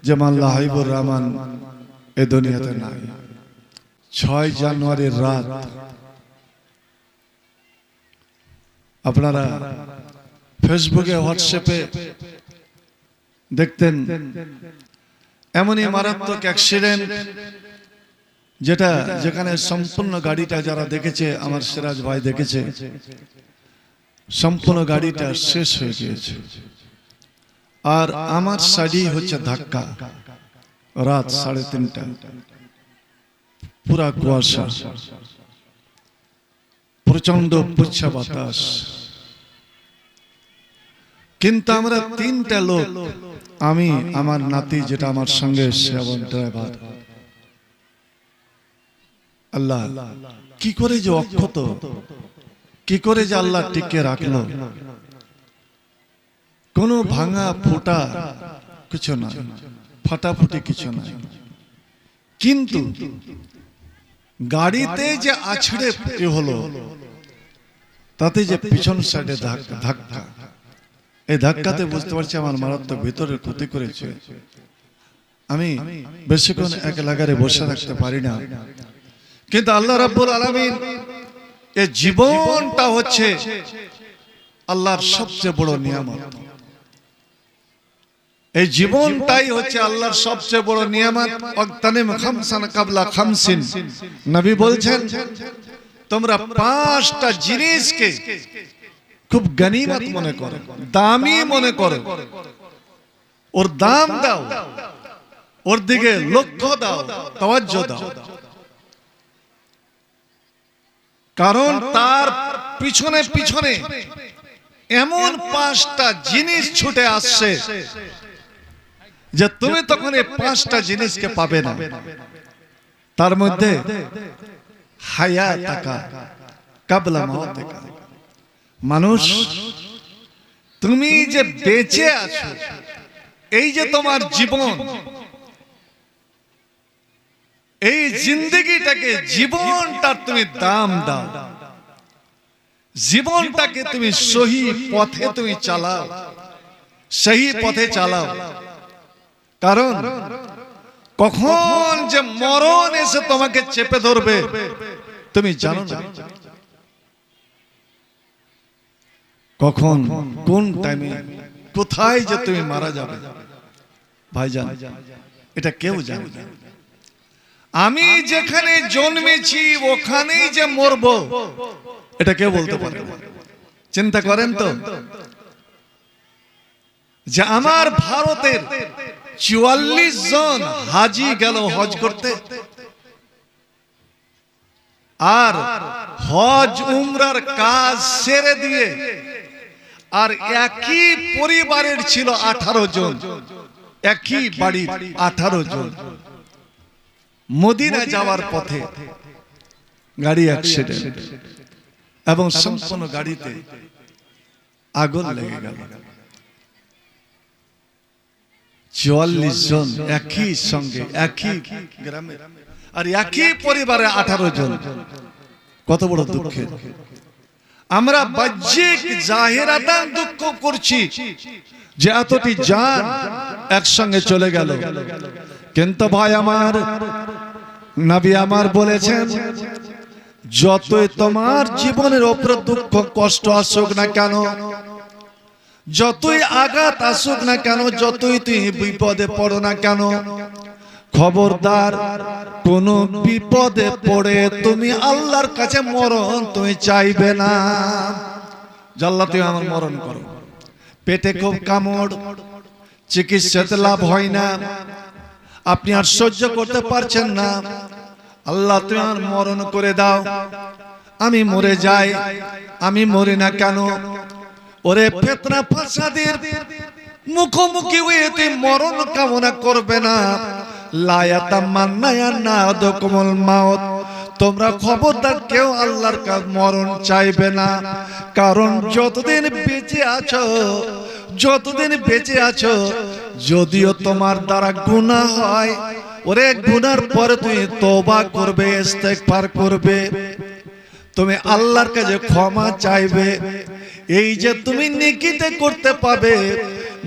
যেমন হাবিবুর রহমান এ দুনিয়াতে নাই। 6 জানুয়ারির রাত আপনারা ফেসবুকে হোয়াটসঅ্যাপে দেখতেন এমনই মারাত্মক অ্যাক্সিডেন্ট যেখানে সম্পূর্ণ গাড়িটা যারা দেখেছে, আমার সিরাজ ভাই দেখেছে, সম্পূর্ণ গাড়িটা শেষ হয়ে গিয়েছে। আর আমার সাইডেই হচ্ছে ধাক্কা। রাত 3:30, পুরা কুয়াশা, প্রচন্ড পুচ্ছা বাতাস। কিন্তু আমরা 3টা লোক, আমি, আমার নাতি যেটা আমার সঙ্গে সেবন ড্রাইভার, আল্লাহ কি করে যে অক্ষত, কি করে যে আল্লাহ টিকে রাখলো। কোনো ভাঙা ফোটা কিছু না, ফাটাফুটি কিছু না, কিন্তু গাড়িতে যে আছড়ে হলো তাতে যে পিছন সাইডে ধাক্কা, এই ধাক্কাতে বুঝতে পারছি আমার মারাত্মক ভিতরে ক্ষতি করেছে। আমি বেশিক্ষণ এক লাগারে বসে থাকতে পারি না, কিন্তু আল্লাহ রাব্বুল আলামিন এই জীবনটা হচ্ছে আল্লাহর সবচেয়ে বড় নিয়ামত। এই জীবনটাই হচ্ছে আল্লাহর সবচেয়ে বড় নিয়ামত। ওয়াক্তানিম খামসান কাবলা খামসিন, নবী বলছেন তোমরা 5টা জিনিসকে খুব গনিমত মনে করো, দামি মনে করো, ওর দাম দাও, ওর দিকে লক্ষ্য দাও, তাওয়াজ্জু দাও। কারণ তার পিছনে পিছনে এমন 5টা জিনিস ছুটে আসছে যে তুমি তখন এই 5টা জিনিসকে পাবে না। তার মধ্যে হায়াতাকা কাবলা মাউতিকা, মানুষ তুমি যে বেঁচে আছো, এই যে তোমার জীবন, এই জিন্দেগিটাকে, জীবনটার তুমি দাম দাও, জীবনটাকে তুমি সহি পথে তুমি চালাও, সহি পথে চালাও। কারণ কখন যে মরণ এসে তোমাকে চেপে ধরবে তুমি জানো না, কখন কোন টাইমে কোথায় যে তুমি মারা যাবে ভাইজান, এটা কেউ জানে না। আমি যেখানে জন্মেছি ওখানেই যে মরব এটা কেউ বলতে পারে না। চিন্তা করেন তো, যে আমার ভারতের 44 জন হাজি গেল হজ করতে, আর হজ উমরার কাজ সেরে দিয়ে, আর একই পরিবারের ছিল 18 জন, একই বাড়ির 18 জন। মদিনা যাওয়ার পথে গাড়ি অ্যাক্সিডেন্ট, এবং সম্পূর্ণ গাড়িতে আগুন লেগে গেল। 44 জন একই সঙ্গে, একই গ্রামে, আর একই পরিবারে 18 জন। কত বড় দুঃখের। আমরা বাহ্যিক জাহিরাতান দুঃখ করছি যে এতটি জান একসঙ্গে চলে গেল, কিন্তু ভাই আমার, নবী আমার বলেছেন যতই তোমার জীবনের উপর দুঃখ কষ্ট আসুক না কেন, যতই আঘাত আসুক না কেন, যতই তুমি বিপদে পড়ো না কেন, খবরদার কোন বিপদে পড়ে তুমি আল্লাহর কাছে মরণ তুমি চাইবে না। আল্লাহ তুমি আমার মরণ করো। পেটে খুব কামড়, চিকিৎসাতে লাভ হয় না, আপনি আর সহ্য করতে পারছেন না, আল্লাহ তুমি আমার মরণ করে দাও, আমি মরে যাই। আমি মরি না কেন? ওরে ফিতনা ফাসাদের মুখোমুখি হয়ে তুই মরণ কামনা করবে না। লা ইয়াতামান্না ইয়ানাদুকুমুল মাউত, তোমরা খবরদার কেউ আল্লাহর কাছে মরণ চাইবে না। কারণ যতদিন বেঁচে আছো, যতদিন বেঁচে আছো, যদিও তোমার দ্বারা গুনাহ হয়, ওরে গুনার পরে তুমি তওবা করবে, ইস্তেগফার করবে, তুমি আল্লাহর কাছে ক্ষমা চাইবে, এই যে তুমি নেকিতে করতে পাবে,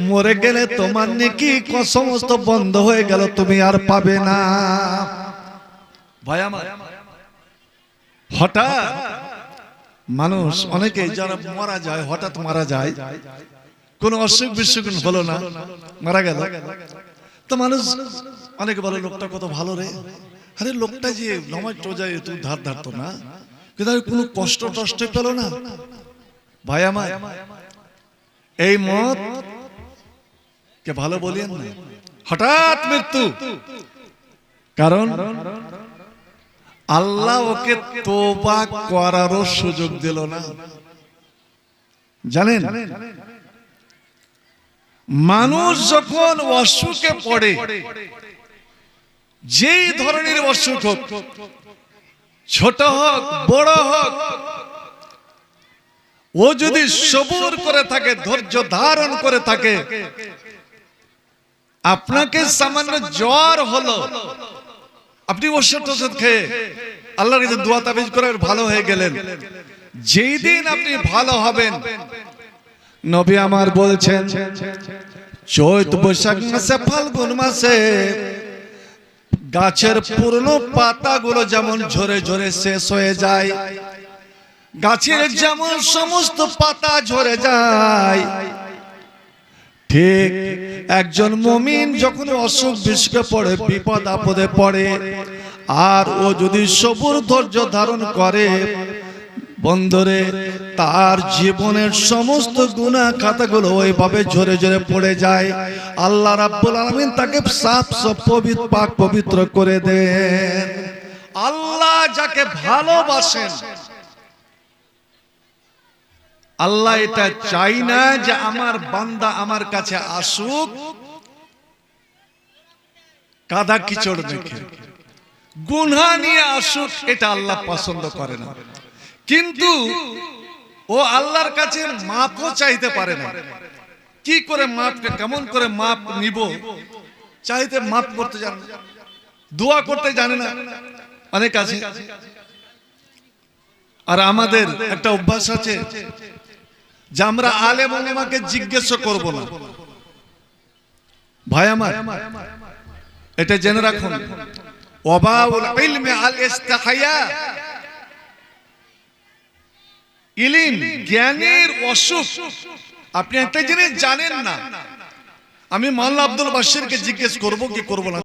মরে গেলে তোমার নেকি সমস্ত বন্ধ হয়ে গেল, তুমি আর পাবে না। ভাই আমার, হঠাৎ মানুষ অনেকে যারা মারা যায়, হঠাৎ মারা যায়, কোন অসুখ বিসুখ হলো না, মারা গেল, তো মানুষ অনেকে বলে লোকটা কত ভালো রে, আরে লোকটা যে নামাজ টোজা একটু ধার ধারতো না, কিন্তু কোনো কষ্ট টষ্ট পেল না। ভাই আমার, এই মত কে ভালো বলিয়েন না, হঠাৎ মৃত্যু, কারণ আল্লাহ ওকে তওবা করারও সুযোগ দিল না। জানেন, মানুষ যখন অসুখে পড়ে, যেই ধরনের অসুখ হোক, ছোট হোক বড় হোক, ও যদি সবুর করে থাকে, ধৈর্য ধারণ করে থাকে, আপনাকে সামান্য জ্বর হলো, আপনি ওষুধ খেয়ে আল্লাহর কাছে দোয়া তাবিজ করে ভালো হয়ে গেলেন, যেই দিন আপনি ভালো হবেন, নবী আমার বলছেন চৈত বৈশাখ মাসে ফাল্গুন মাসে গাছের পুরনো পাতাগুলো যেমন ঝরে ঝরে শেষ হয়ে যায়, গাছের যেমন সমস্ত পাতা ঝরে যায়, ঠিক একজন মুমিন যখন অসুখ বিসুখে পড়ে, বিপদ আপদে পড়ে, আর ও যদি সবুর ধৈর্য ধারণ করে, বন্ধুরে, তার জীবনের সমস্ত গুনাহ খাতাগুলো ওইভাবে ঝরে ঝরে পড়ে যায়, আল্লাহ রাব্বুল আলামিন তাকে সাফ পাক পবিত্র করে দেন। আল্লাহ যাকে ভালোবাসেন, আল্লাহ এটা চাই না যে আমার বান্দা আমার কাছে আসুক কাদা কিচড় দেখে, গুনাহ নিয়ে আসুক, এটা আল্লাহ পছন্দ করে না। কিন্তু ও আল্লাহর কাছে মাপও চাইতে পারে না। কি করে মাপ, কেমন করে মাপ নিব, চাইতে মাপ করতে জানে না, দোয়া করতে জানে না, অনেক আছে। আর আমাদের একটা অভ্যাস আছে যে আমরা আলেম ওলামাকে জিজ্ঞেস করব না। ভাই আমার, এটা জেনে রাখুন, ওয়াবাউল ইলমি আল ইস্তিহায়া, ইলম জ্ঞানের অসুখ। আপনি একটা জিনিস জানেন না, আমি মাওলানা আব্দুল বাশিরকে জিজ্ঞেস করব কি করব না।